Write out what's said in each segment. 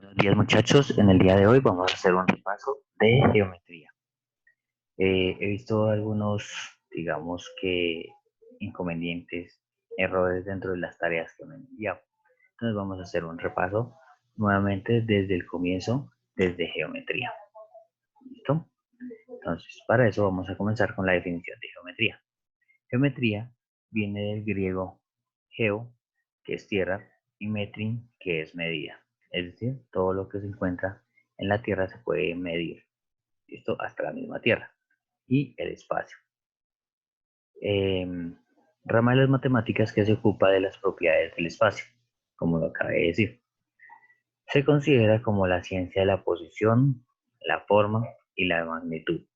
Buenos días muchachos, en el día de hoy vamos a hacer un repaso de geometría. He visto algunos, digamos que, inconvenientes, errores dentro de las tareas que me han enviado. Entonces vamos a hacer un repaso nuevamente desde el comienzo, desde geometría. ¿Listo? Entonces para eso vamos a comenzar con la definición de geometría. Geometría viene del griego geo, que es tierra, y metrin, que es medida. Es decir, todo lo que se encuentra en la tierra se puede medir. Esto hasta la misma tierra. Y el espacio. Eh, Rama de las matemáticas que se ocupa de las propiedades del espacio, como lo acabé de decir. Se considera como la ciencia de la posición, la forma y la magnitud,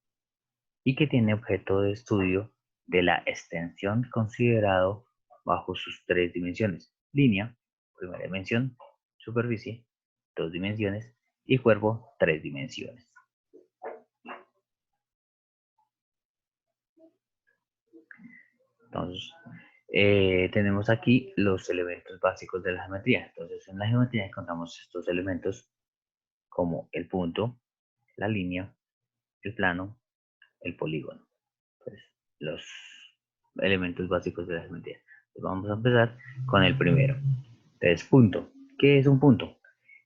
y que tiene objeto de estudio de la extensión considerado bajo sus tres dimensiones: línea, primera dimensión; superficie, dos dimensiones; y cuerpo, tres dimensiones. Entonces, tenemos aquí los elementos básicos de la geometría. Entonces, en la geometría encontramos estos elementos como el punto, la línea, el plano, el polígono. Pues, los elementos básicos de la geometría. Entonces, vamos a empezar con el primero. Entonces, punto. ¿Qué es un punto?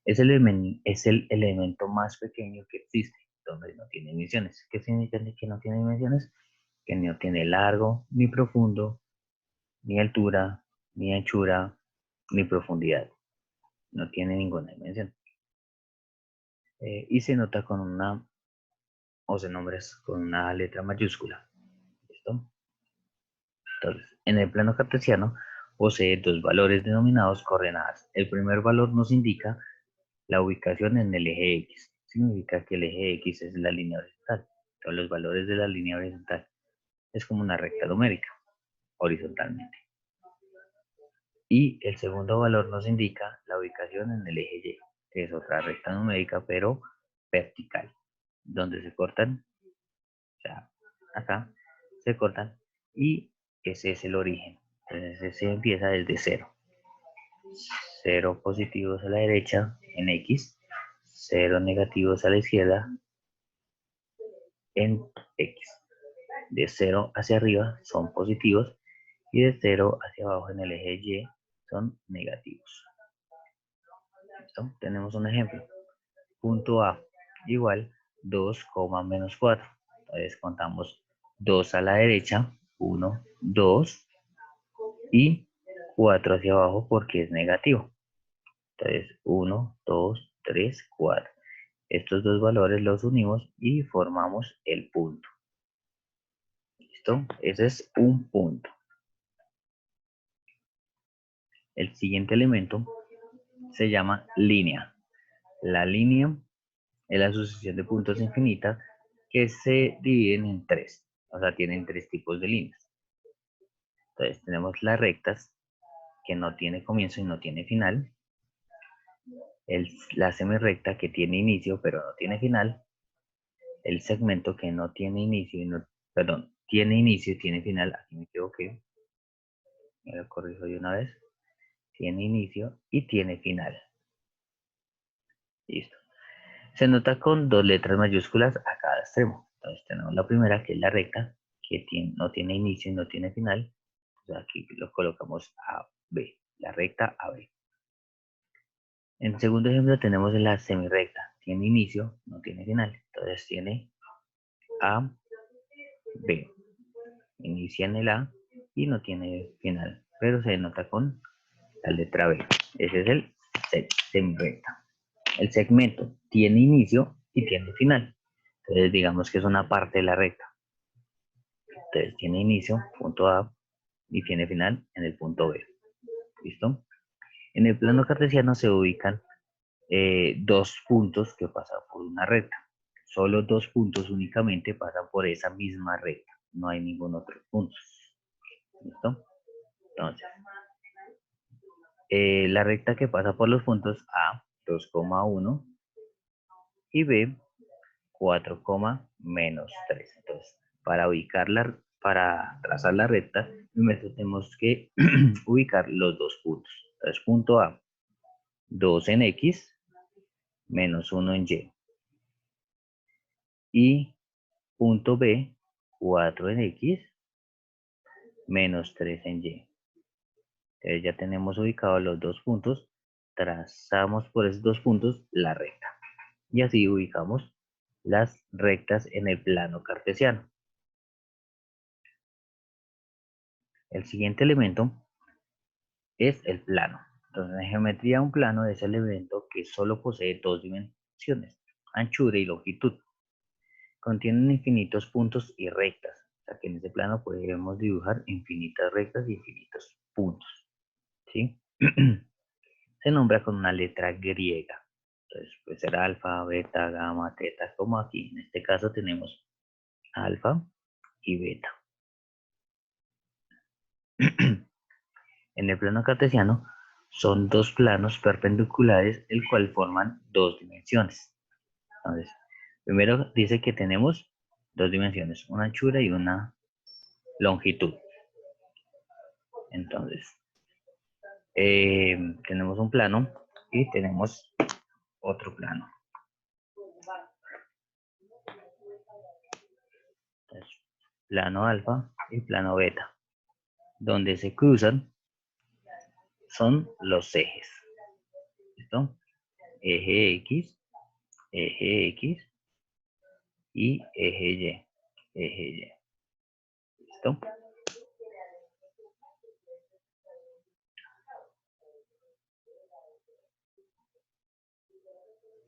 Es el elemento más pequeño que existe, donde no tiene dimensiones. ¿Qué significa que no tiene dimensiones? Que no tiene largo, ni profundo, ni altura, ni anchura, ni profundidad. No tiene ninguna dimensión. Y se nota con una, o se nombra con una letra mayúscula. ¿Listo? Entonces, en el plano cartesiano posee dos valores denominados coordenadas. El primer valor nos indica la ubicación en el eje X. Significa que el eje X es la línea horizontal. Entonces, los valores de la línea horizontal es como una recta numérica, horizontalmente. Y el segundo valor nos indica la ubicación en el eje Y, que es otra recta numérica, pero vertical, donde se cortan, o sea, acá se cortan, y ese es el origen. Entonces ese empieza desde cero. Cero positivos a la derecha en X, cero negativos a la izquierda en X. De cero hacia arriba son positivos y de cero hacia abajo en el eje Y son negativos. ¿Listo? Tenemos un ejemplo. Punto A igual 2, menos 4. Entonces contamos 2 a la derecha, 1, 2, y 4 hacia abajo porque es negativo. Entonces 1, 2, 3, 4. Estos dos valores los unimos y formamos el punto. ¿Listo? Ese es un punto. El siguiente elemento se llama línea. La línea es la sucesión de puntos infinitas que se dividen en tres. O sea, tienen tres tipos de líneas. Entonces tenemos las rectas, que no tiene comienzo y no tiene final. La semirrecta, que tiene inicio pero no tiene final. El segmento, que no tiene inicio y no, perdón, tiene inicio y tiene final. Aquí me equivoqué. Me lo corrijo de una vez. Tiene inicio y tiene final. Listo. Se nota con dos letras mayúsculas a cada extremo. Entonces tenemos la primera, que es la recta, que no tiene inicio y no tiene final. Entonces aquí lo colocamos a B, la recta AB. En el segundo ejemplo tenemos la semirrecta. Tiene inicio, no tiene final. Entonces tiene A, B. Inicia en el A y no tiene final, pero se denota con la letra B. Ese es el semirrecta. El segmento tiene inicio y tiene final. Entonces digamos que es una parte de la recta. Entonces tiene inicio, punto A, y tiene final en el punto B. ¿Listo? En el plano cartesiano se ubican dos puntos que pasan por una recta. Solo dos puntos únicamente pasan por esa misma recta. No hay ningún otro punto. ¿Listo? Entonces, la recta que pasa por los puntos A, 2,1, y B, 4, menos 3. Entonces, para trazar la recta, primero tenemos que ubicar los dos puntos. Entonces, punto A, 2 en X, menos 1 en Y. Y punto B, 4 en X, menos 3 en Y. Entonces ya tenemos ubicados los dos puntos, trazamos por esos dos puntos la recta. Y así ubicamos las rectas en el plano cartesiano. El siguiente elemento es el plano. Entonces, en geometría, un plano es el elemento que solo posee dos dimensiones, anchura y longitud. Contienen infinitos puntos y rectas. O sea que en ese plano podemos dibujar infinitas rectas y infinitos puntos. ¿Sí? Se nombra con una letra griega. Entonces puede ser alfa, beta, gamma, teta, como aquí. En este caso tenemos alfa y beta. En el plano cartesiano son dos planos perpendiculares, el cual forman dos dimensiones. Entonces, primero dice que tenemos dos dimensiones, una anchura y una longitud. Entonces, tenemos un plano y tenemos otro plano. Entonces, plano alfa y plano beta. Donde se cruzan son los ejes. ¿Listo? Eje X y eje Y. Eje Y. ¿Listo?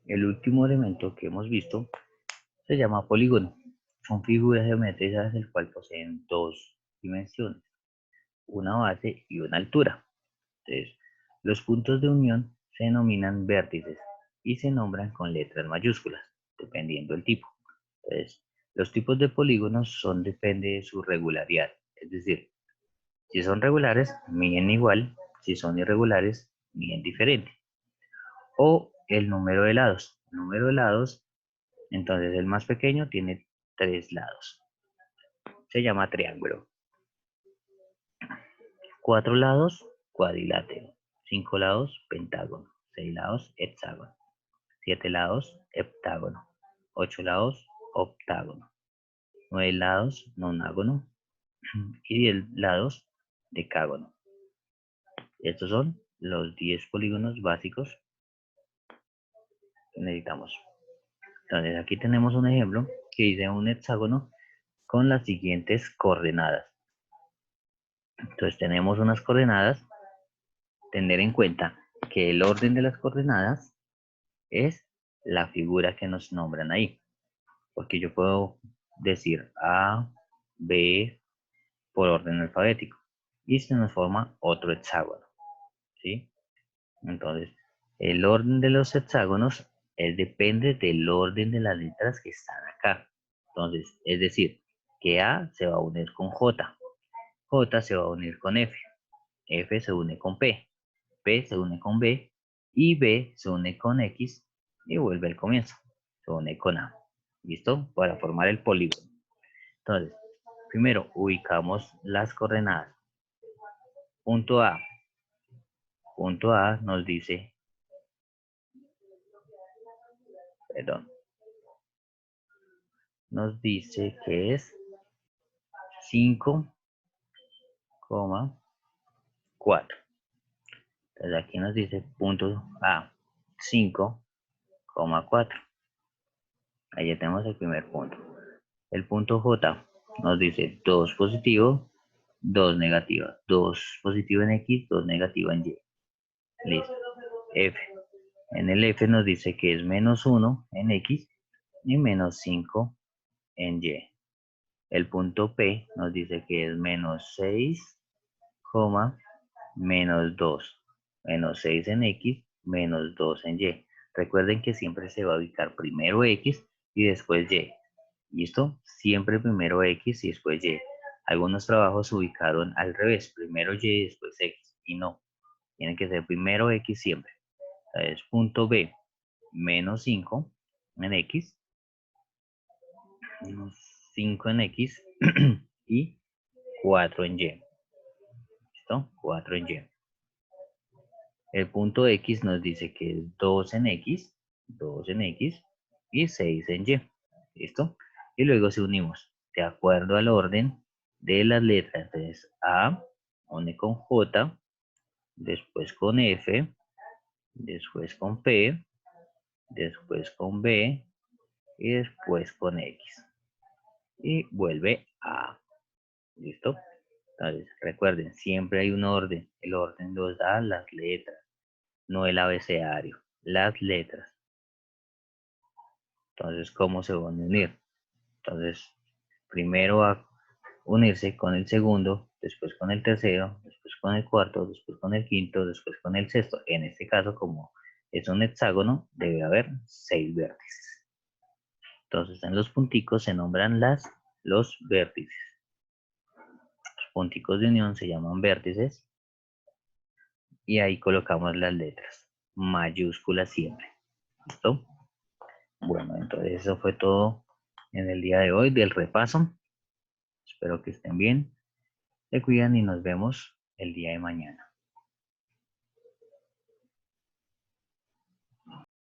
El último elemento que hemos visto se llama polígono. Son figuras geométricas el cual poseen dos dimensiones, una base y una altura. Entonces, los puntos de unión se denominan vértices y se nombran con letras mayúsculas, dependiendo del tipo. Entonces, los tipos de polígonos depende de su regularidad. Es decir, si son regulares, miden igual, si son irregulares, miden diferente. O el número de lados. El número de lados, entonces el más pequeño tiene 3 lados. Se llama triángulo. 4 lados, cuadrilátero. 5 lados, pentágono. 6 lados, hexágono. 7 lados, heptágono. 8 lados, octágono. 9 lados, nonágono. Y 10 lados, decágono. Estos son los 10 polígonos básicos que necesitamos. Entonces aquí tenemos un ejemplo que dice un hexágono con las siguientes coordenadas. Entonces tenemos unas coordenadas, tener en cuenta que el orden de las coordenadas es la figura que nos nombran ahí. Porque yo puedo decir A, B por orden alfabético y se nos forma otro hexágono. ¿Sí? Entonces, el orden de los hexágonos depende del orden de las letras que están acá. Entonces, es decir, que A se va a unir con J, J se va a unir con F, F se une con P, P se une con B y B se une con X y vuelve al comienzo, se une con A. ¿Listo? Para formar el polígono. Entonces, primero ubicamos las coordenadas. Punto A. Punto A nos dice, perdón, nos dice que es 5,4. Entonces aquí nos dice punto A, 5,4. Ahí ya tenemos el primer punto. El punto J nos dice 2 positivo, 2 negativo. 2 positivo en X, 2 negativo en Y. Listo. F. En el F nos dice que es menos 1 en X y menos 5 en Y. El punto P nos dice que es menos 6, menos 2. Menos 6 en X, menos 2 en Y. Recuerden que siempre se va a ubicar primero X y después Y. ¿Listo? Siempre primero X y después Y. Algunos trabajos se ubicaron al revés, primero Y y después X. Y no, tiene que ser primero X siempre. Entonces, punto B, menos 5 en X, menos 5 en X y 4 en Y. ¿Listo? 4 en Y. El punto X nos dice que es 2 en X 2 en X y 6 en Y. ¿Listo? Y luego si unimos de acuerdo al orden de las letras. Entonces A une con J, después con F, después con P, después con B y después con X. Y vuelve A. ¿Listo? Entonces recuerden, siempre hay un orden. El orden los da las letras, no el abecedario, las letras. Entonces, ¿cómo se van a unir? Entonces, primero va a unirse con el segundo, después con el tercero, después con el cuarto, después con el quinto, después con el sexto. En este caso, como es un hexágono, debe haber 6 vértices. Entonces, en los punticos se nombran los vértices. Los punticos de unión se llaman vértices y ahí colocamos las letras, mayúsculas siempre. ¿Listo? Bueno, entonces eso fue todo en el día de hoy del repaso. Espero que estén bien, se cuidan y nos vemos el día de mañana.